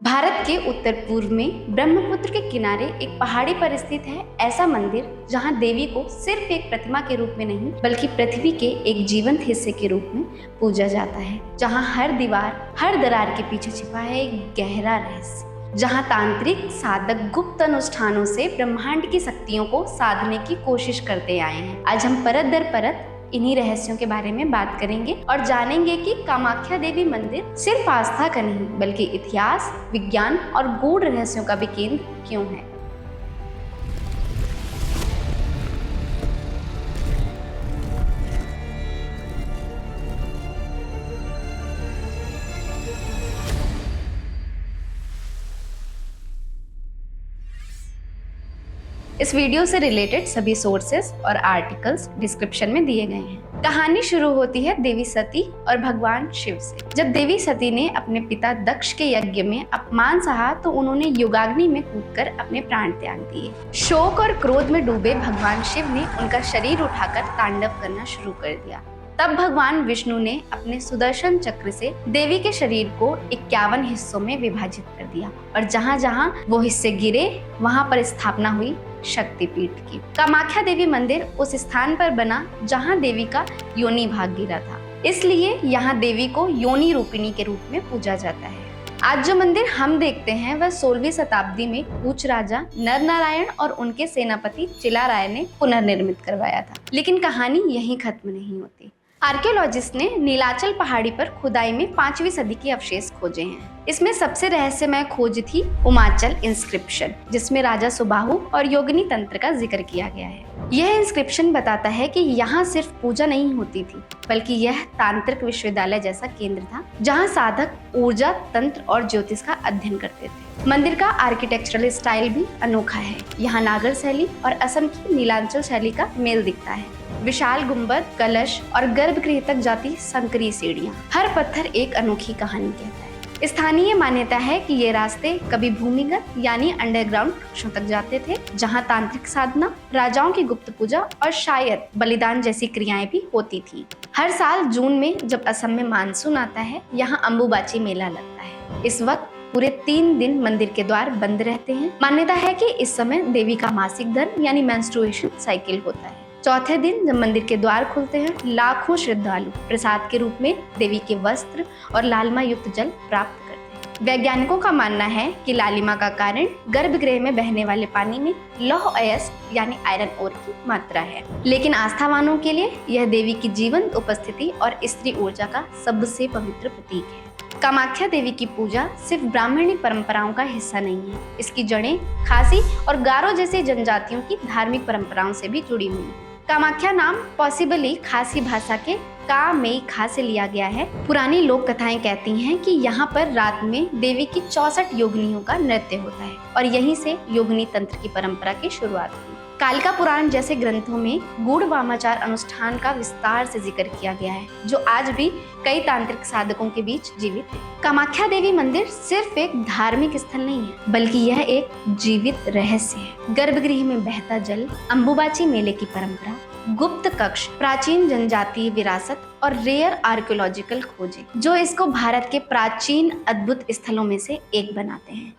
भारत के उत्तर पूर्व में ब्रह्मपुत्र के किनारे एक पहाड़ी पर स्थित है ऐसा मंदिर जहां देवी को सिर्फ एक प्रतिमा के रूप में नहीं बल्कि पृथ्वी के एक जीवंत हिस्से के रूप में पूजा जाता है। जहां हर दीवार, हर दरार के पीछे छिपा है एक गहरा रहस्य। जहां तांत्रिक साधक गुप्त अनुष्ठानों से ब्रह्मांड की शक्तियों को साधने की कोशिश करते आए हैं। आज हम परत दर परत इन्हीं रहस्यों के बारे में बात करेंगे और जानेंगे कि कामाख्या देवी मंदिर सिर्फ आस्था का नहीं बल्कि इतिहास, विज्ञान और गूढ़ रहस्यों का भी केंद्र क्यों है। इस वीडियो से रिलेटेड सभी सोर्सेस और आर्टिकल्स डिस्क्रिप्शन में दिए गए हैं। कहानी शुरू होती है देवी सती और भगवान शिव से। जब देवी सती ने अपने पिता दक्ष के यज्ञ में अपमान सहा तो उन्होंने योगाग्नि में कूदकर अपने प्राण त्याग दिए। शोक और क्रोध में डूबे भगवान शिव ने उनका शरीर उठाकर तांडव करना शुरू कर दिया। तब भगवान विष्णु ने अपने सुदर्शन चक्र से देवी के शरीर को 51 हिस्सों में विभाजित कर दिया और जहां जहां वो हिस्से गिरे वहां पर स्थापना हुई शक्तिपीठ की। कामाख्या देवी मंदिर उस स्थान पर बना जहां देवी का योनि भाग गिरा था, इसलिए यहाँ देवी को योनि रूपिणी के रूप में पूजा जाता है। आज जो मंदिर हम देखते हैं वह 16वीं शताब्दी में कूच राजा नर नारायण और उनके सेनापति चिला राय ने पुनर्निर्मित करवाया था। लेकिन कहानी यहीं खत्म नहीं होती। आर्कियोलॉजिस्ट ने नीलाचल पहाड़ी पर खुदाई में 5वीं सदी के अवशेष खोजे हैं। इसमें सबसे रहस्यमय खोज थी उमाचल इंस्क्रिप्शन, जिसमें राजा सुबाहु और योगिनी तंत्र का जिक्र किया गया है। यह इंस्क्रिप्शन बताता है कि यहाँ सिर्फ पूजा नहीं होती थी बल्कि यह तांत्रिक विश्वविद्यालय जैसा केंद्र था जहाँ साधक ऊर्जा, तंत्र और ज्योतिष का अध्ययन करते थे। मंदिर का आर्किटेक्चरल स्टाइल भी अनोखा है। यहाँ नागर शैली और असम की नीलांचल शैली का मेल दिखता है। विशाल गुंबद, कलश और गर्भगृह तक जाती संकरी सीढ़ियां, हर पत्थर एक अनोखी कहानी कहता है। स्थानीय मान्यता है कि ये रास्ते कभी भूमिगत यानी अंडरग्राउंड कक्षों तक जाते थे जहां तांत्रिक साधना, राजाओं की गुप्त पूजा और शायद बलिदान जैसी क्रियाएं भी होती थी। हर साल जून में जब असम में मानसून आता है, यहाँ अम्बुबाची मेला लगता है। इस वक्त पूरे 3 दिन मंदिर के द्वार बंद रहते हैं। मान्यता है कि इस समय देवी का मासिक धर्म यानी मेंस्ट्रुएशन साइकिल होता है। चौथे दिन जब मंदिर के द्वार खुलते हैं, लाखों श्रद्धालु प्रसाद के रूप में देवी के वस्त्र और लालिमा युक्त जल प्राप्त करते हैं। वैज्ञानिकों का मानना है कि लालिमा का कारण गर्भगृह में बहने वाले पानी में लौह अयस्क यानी आयरन ओर की मात्रा है। लेकिन आस्थावानों के लिए यह देवी की जीवंत उपस्थिति और स्त्री ऊर्जा का सबसे पवित्र प्रतीक है। कामाख्या देवी की पूजा सिर्फ ब्राह्मणी परंपराओं का हिस्सा नहीं है। इसकी जड़ें खासी और गारो जैसी जनजातियों की धार्मिक परंपराओं से भी जुड़ी हुई हैं। कामाख्या नाम पॉसिबली खासी भाषा के का मेई खा से लिया गया है। पुरानी लोक कथाएं कहती हैं कि यहाँ पर रात में देवी की 64 योगिनियों का नृत्य होता है और यहीं से योगिनी तंत्र की परंपरा की शुरुआत हुई। कालिका पुराण जैसे ग्रंथों में गूढ़ वामाचार अनुष्ठान का विस्तार से जिक्र किया गया है, जो आज भी कई तांत्रिक साधकों के बीच जीवित है। कामाख्या देवी मंदिर सिर्फ एक धार्मिक स्थल नहीं है बल्कि यह एक जीवित रहस्य है। गर्भगृह में बहता जल, अम्बुबाची मेले की परंपरा, गुप्त कक्ष, प्राचीन जनजातीय विरासत और रेयर आर्कियोलॉजिकल खोजें जो इसको भारत के प्राचीन अद्भुत स्थलों में से एक बनाते हैं।